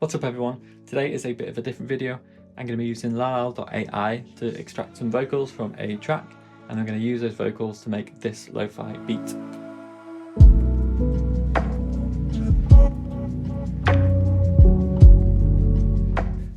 What's up everyone? Today is a bit of a different video. I'm going to be using Lalal.ai to extract some vocals from a track, and I'm going to use those vocals to make this lo-fi beat.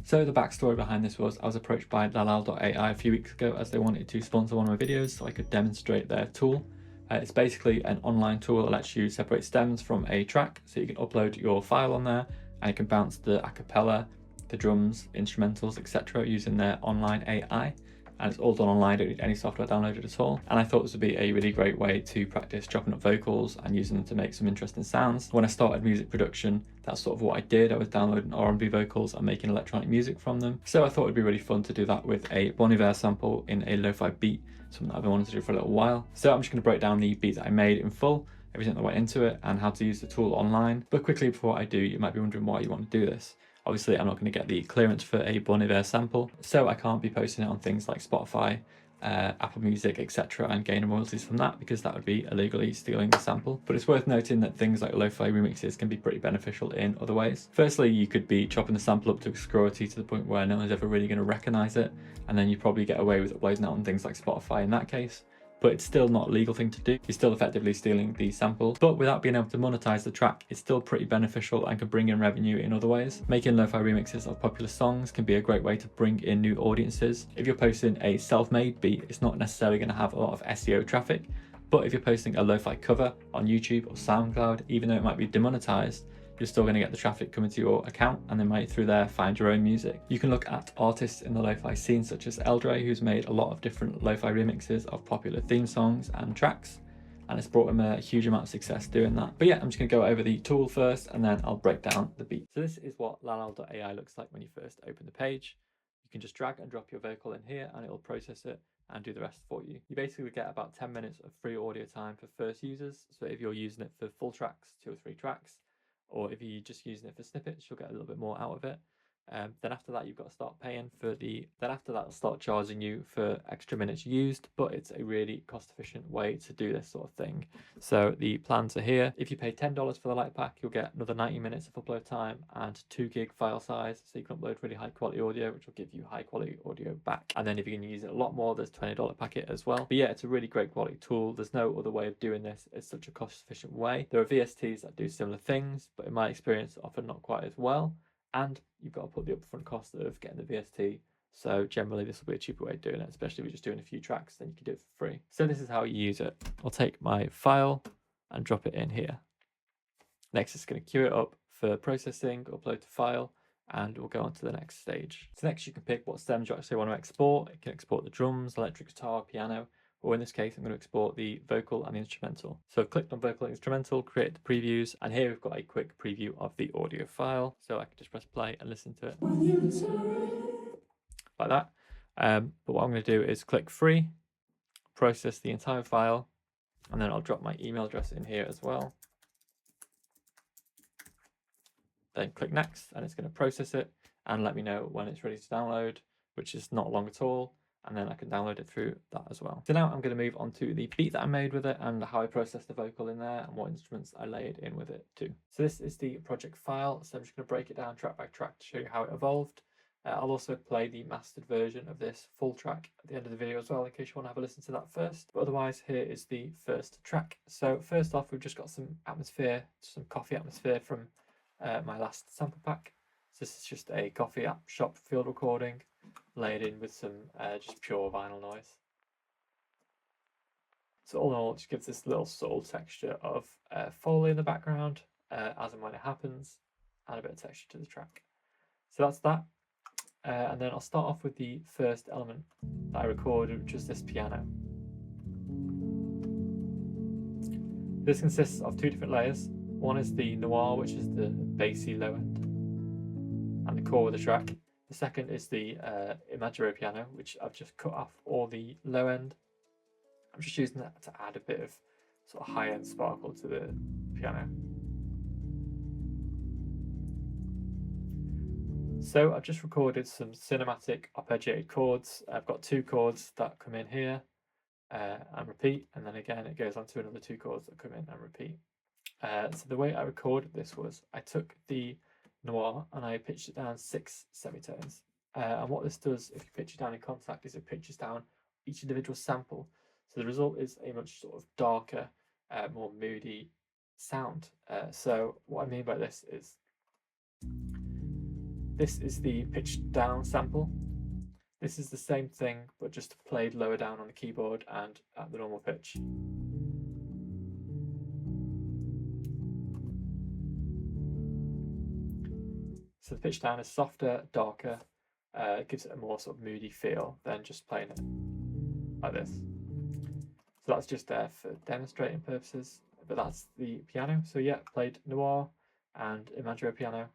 So the backstory behind this was I was approached by Lalal.ai a few weeks ago as they wanted to sponsor one of my videos so I could demonstrate their tool. It's basically an online tool that lets you separate stems from a track, so you can upload your file on there and you can bounce the acapella, the drums, instrumentals, etc. using their online AI. And it's all done online, don't need any software downloaded at all. And I thought this would be a really great way to practice chopping up vocals and using them to make some interesting sounds. When I started music production, that's sort of what I did. I was downloading R&B vocals and making electronic music from them. So I thought it'd be really fun to do that with a Bon Iver sample in a lo-fi beat, something that I've been wanting to do for a little while. So I'm just going to break down the beat that I made in full, everything that went into it, and how to use the tool online. But quickly before I do, you might be wondering why you want to do this. Obviously, I'm not going to get the clearance for a Bon Iver sample, so I can't be posting it on things like Spotify, Apple Music, etc. and gaining royalties from that, because that would be illegally stealing the sample. But it's worth noting that things like lo-fi remixes can be pretty beneficial in other ways. Firstly, you could be chopping the sample up to obscurity to the point where no one's ever really going to recognize it, and then you probably get away with uploading it on things like Spotify in that case. But it's still not a legal thing to do. You're still effectively stealing the sample, but without being able to monetize the track, it's still pretty beneficial and can bring in revenue in other ways. Making lo-fi remixes of popular songs can be a great way to bring in new audiences. If you're posting a self-made beat, it's not necessarily going to have a lot of SEO traffic, but if you're posting a lo-fi cover on YouTube or SoundCloud, even though it might be demonetized, you're still going to get the traffic coming to your account, and they might through there find your own music. You can look at artists in the lo-fi scene such as Eldre, who's made a lot of different lo-fi remixes of popular theme songs and tracks, and it's brought him a huge amount of success doing that. But yeah, I'm just going to go over the tool first and then I'll break down the beat. So this is what Lalal.ai looks like when you first open the page. You can just drag and drop your vocal in here and it'll process it and do the rest for you. You basically get about 10 minutes of free audio time for first users. So if you're using it for full tracks, 2 or 3 tracks, or if you're just using it for snippets, you'll get a little bit more out of it. Then after that, you've got to start paying for then after that, it'll start charging you for extra minutes used, but it's a really cost efficient way to do this sort of thing. So the plans are here. If you pay $10 for the light pack, you'll get another 90 minutes of upload time and 2 gig file size. So you can upload really high quality audio, which will give you high quality audio back. And then if you can use it a lot more, there's $20 packet as well. But yeah, it's a really great quality tool. There's no other way of doing this. It's such a cost efficient way. There are VSTs that do similar things, but in my experience, often not quite as well. And you've got to put the upfront cost of getting the VST. So generally this will be a cheaper way of doing it, especially if you're just doing a few tracks, then you can do it for free. So this is how you use it. I'll take my file and drop it in here. Next, it's going to queue it up for processing, upload to file, and we'll go on to the next stage. So next you can pick what stems you actually want to export. You can export the drums, electric guitar, piano, or in this case, I'm going to export the vocal and the instrumental. So I've clicked on vocal and instrumental, create the previews, and here we've got a quick preview of the audio file. So I can just press play and listen to it like that. But what I'm going to do is click free, process the entire file, and then I'll drop my email address in here as well. Then click next, and it's going to process it and let me know when it's ready to download, which is not long at all. And then I can download it through that as well. So now I'm going to move on to the beat that I made with it and how I processed the vocal in there and what instruments I layered in with it too. So this is the project file. So I'm just going to break it down track by track to show you how it evolved. I'll also play the mastered version of this full track at the end of the video as well, in case you want to have a listen to that first. But otherwise, here is the first track. So first off, we've just got some atmosphere, some coffee atmosphere from my last sample pack. So this is just a coffee app shop field recording, layered in with some just pure vinyl noise. So all in all, it just gives this little subtle texture of Foley in the background, as and when it happens, and a bit of texture to the track. So that's that. And then I'll start off with the first element that I recorded, which is this piano. This consists of 2 different layers. One is the noir, which is the bassy low end and the core of the track. The second is the imaginary piano, which I've just cut off all the low end. I'm just using that to add a bit of sort of high-end sparkle to the piano. So I've just recorded some cinematic arpeggiated chords. I've got 2 chords that come in here and repeat, and then again it goes on to another 2 chords that come in and repeat. So the way I recorded this was I took the Noir, and I pitched it down 6 semitones. And what this does, if you pitch it down in Kontakt, is it pitches down each individual sample. So the result is a much sort of darker, more moody sound. So what I mean by this is the pitched down sample. This is the same thing, but just played lower down on the keyboard and at the normal pitch. So the pitch down is softer, darker, it gives it a more sort of moody feel than just playing it like this. So that's just there for demonstrating purposes, but that's the piano. So yeah, played Noir and Imaginary piano.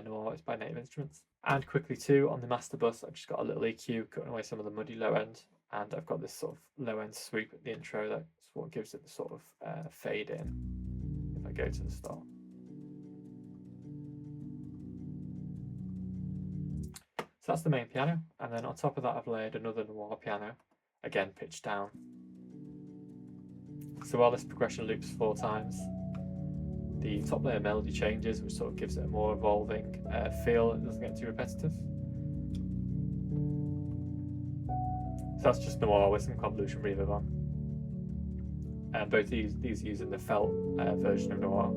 Noir is by Native Instruments. And quickly too, on the master bus, I've just got a little EQ cutting away some of the muddy low end, and I've got this sort of low end sweep at the intro. That's what gives it the sort of fade in. If I go to the start. So that's the main piano, and then on top of that I've layered another Noir piano, again pitched down. So while this progression loops 4 times, the top layer melody changes, which sort of gives it a more evolving feel. It doesn't get too repetitive. So that's just Noir with some convolution reverb on. And both these using the felt version of Noir.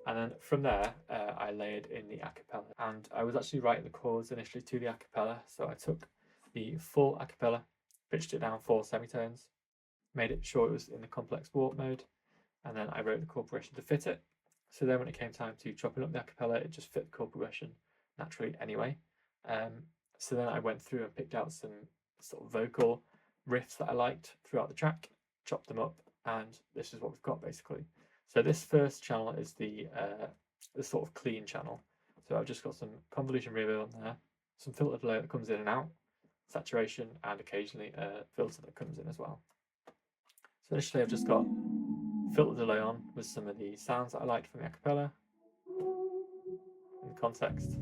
And then from there, I layered in the acapella. And I was actually writing the chords initially to the acapella. So I took the full acapella, pitched it down 4 semitones, made it sure it was in the complex warp mode, and then I wrote the chord progression to fit it. So then when it came time to chopping up the acapella, it just fit the chord progression naturally anyway. So then I went through and picked out some sort of vocal riffs that I liked throughout the track, chopped them up, and this is what we've got basically. So this first channel is the sort of clean channel. So I've just got some convolution reverb on there, some filter delay that comes in and out, saturation, and occasionally a filter that comes in as well. So initially I've just got filter delay on with some of the sounds that I liked from the acapella in the context.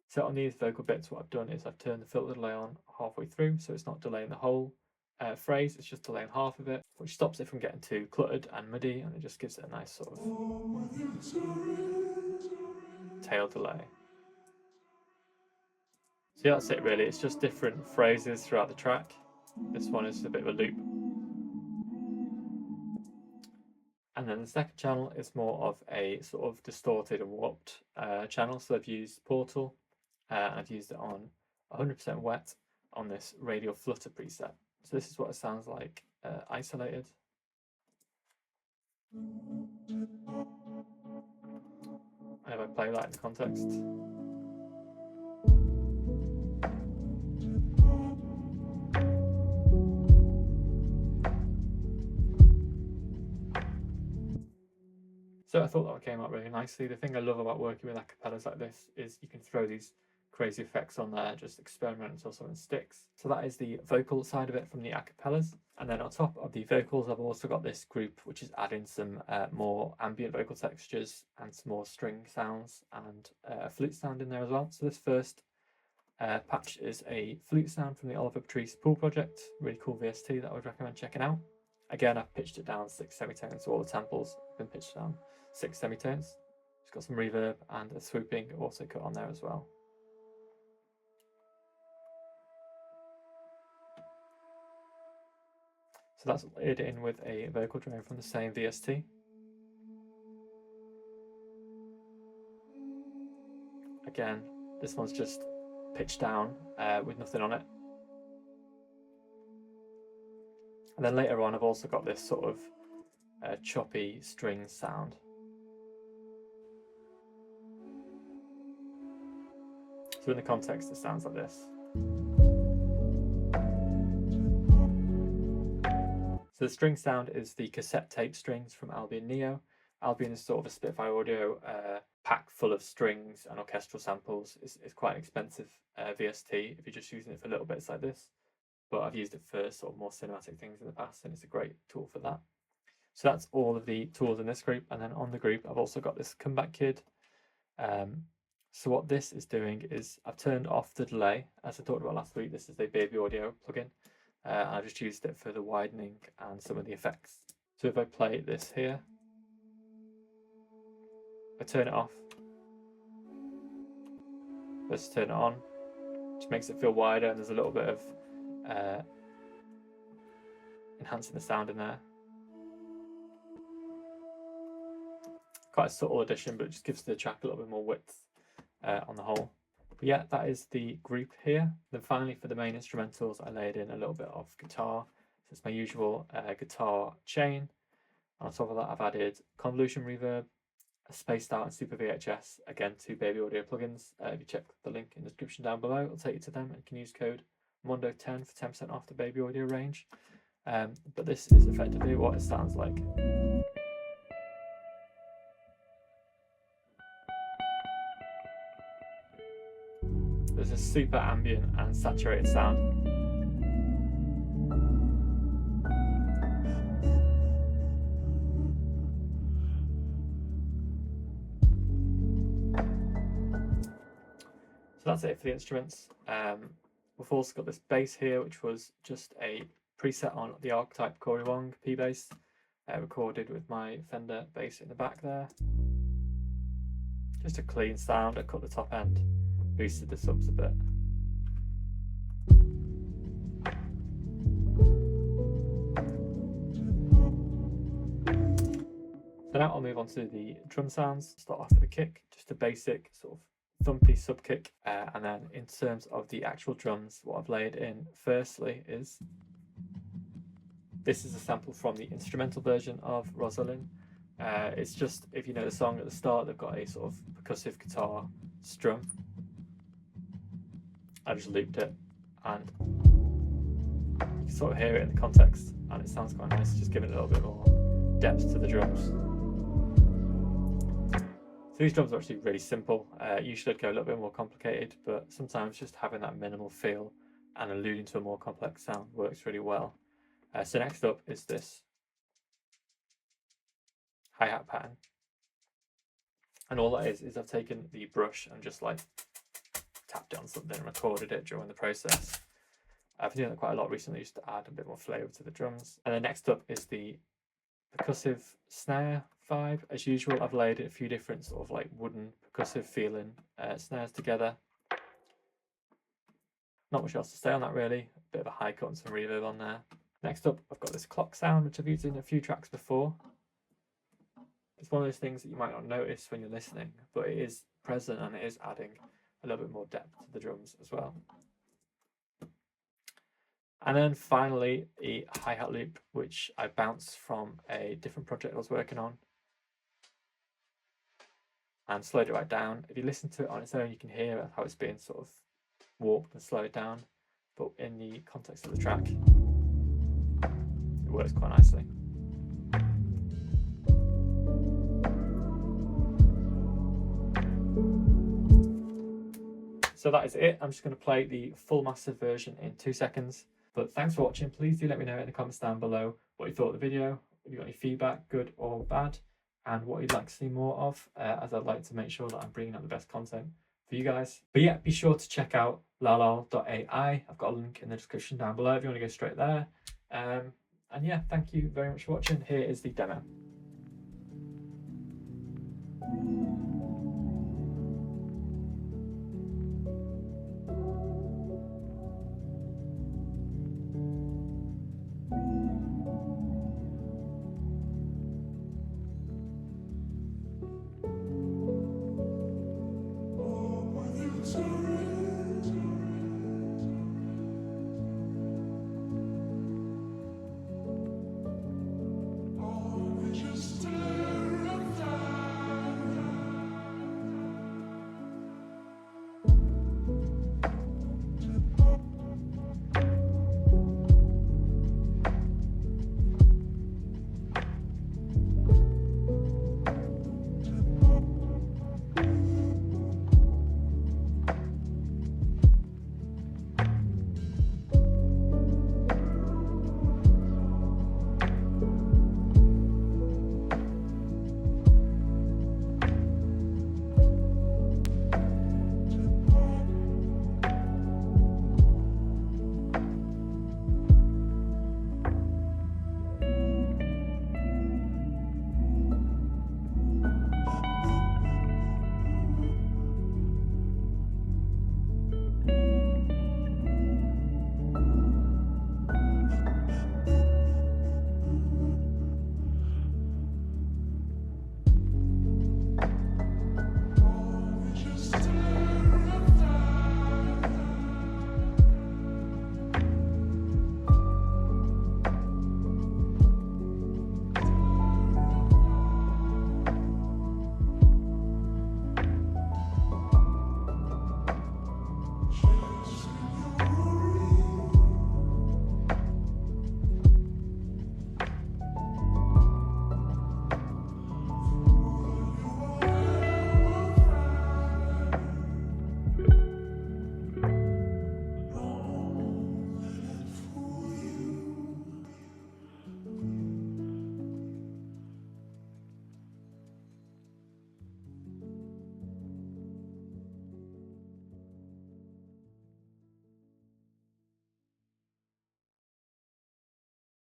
So on these vocal bits, what I've done is I've turned the filter delay on halfway through, so it's not delaying the whole phrase, it's just delaying half of it, which stops it from getting too cluttered and muddy, and it just gives it a nice sort of tail delay. So yeah, that's it really, it's just different phrases throughout the track. This one is a bit of a loop. And then the second channel is more of a sort of distorted and warped channel. So I've used Portal, and I've used it on 100% wet on this radial flutter preset. So this is what it sounds like isolated. And if I play that in context. So I thought that came out really nicely. The thing I love about working with acapellas like this is you can throw these crazy effects on there, just experiment until something sticks. So that is the vocal side of it from the acapellas. And then on top of the vocals, I've also got this group, which is adding some more ambient vocal textures and some more string sounds and a flute sound in there as well. So this first patch is a flute sound from the Oliver Patrice Pool project, really cool VST that I would recommend checking out. Again, I've pitched it down 6 semitones, so all the temples have been pitched down 6 semitones. It's got some reverb and a swooping also cut on there as well. So that's layered in with a vocal drone from the same VST. Again, this one's just pitched down with nothing on it. And then later on, I've also got this sort of choppy string sound. So in the context, it sounds like this. So the string sound is the cassette tape strings from Albion Neo. Albion is sort of a Spitfire Audio pack full of strings and orchestral samples. It's quite an expensive VST if you're just using it for little bits like this. But I've used it for sort of more cinematic things in the past, and it's a great tool for that. So that's all of the tools in this group. And then on the group, I've also got this Comeback Kid So what this is doing is I've turned off the delay. As I talked about last week, this is the Baby Audio plugin. I've just used it for the widening and some of the effects. So if I play this here, I turn it off, let's turn it on, just makes it feel wider, and there's a little bit of enhancing the sound in there. Quite a subtle addition, but it just gives the track a little bit more width on the whole. But yeah, that is the group here. Then finally for the main instrumentals, I laid in a little bit of guitar. So it's my usual guitar chain. On top of that, I've added convolution reverb, a spaced out and super VHS, again, 2 Baby Audio plugins. If you check the link in the description down below, it'll take you to them, and you can use code Mondo10 for 10% off the Baby Audio range. But this is effectively what it sounds like. There's a super ambient and saturated sound. So that's it for the instruments. We've also got this bass here, which was just a preset on the Archetype Corey Wong P bass, recorded with my Fender bass in the back there. Just a clean sound. I cut the top end, boosted the subs a bit. So now I'll move on to the drum sounds. Start off with a kick, just a basic sort of thumpy sub kick, and then in terms of the actual drums, what I've laid in firstly is this is a sample from the instrumental version of Rosalind. It's just, if you know the song at the start, they've got a sort of percussive guitar strum. I just looped it, and you can sort of hear it in the context, and it sounds quite nice, just giving it a little bit more depth to the drums. So these drums are actually really simple. Usually I'd go a little bit more complicated, but sometimes just having that minimal feel and alluding to a more complex sound works really well. So next up is this hi-hat pattern. And all that is I've taken the brush and just like tapped it on something and recorded it during the process. I've been doing that quite a lot recently, just to add a bit more flavour to the drums. And then next up is the percussive snare vibe. As usual, I've laid a few different sort of like wooden percussive feeling snares together. Not much else to say on that really. A bit of a high cut and some reverb on there. Next up, I've got this clock sound, which I've used in a few tracks before. It's one of those things that you might not notice when you're listening, but it is present and it is adding a little bit more depth to the drums as well. And then finally, a hi-hat loop, which I bounced from a different project I was working on and slowed it right down. If you listen to it on its own, you can hear how it's being sort of warped and slowed down, but in the context of the track, it works quite nicely. So that is it. I'm just going to play the full mastered version in 2 seconds. But thanks for watching. Please do let me know in the comments down below what you thought of the video, if you've got any feedback, good or bad, and what you'd like to see more of, as I'd like to make sure that I'm bringing out the best content for you guys. But yeah, be sure to check out Lalal.ai. I've got a link in the description down below if you want to go straight there. And yeah, thank you very much for watching. Here is the demo.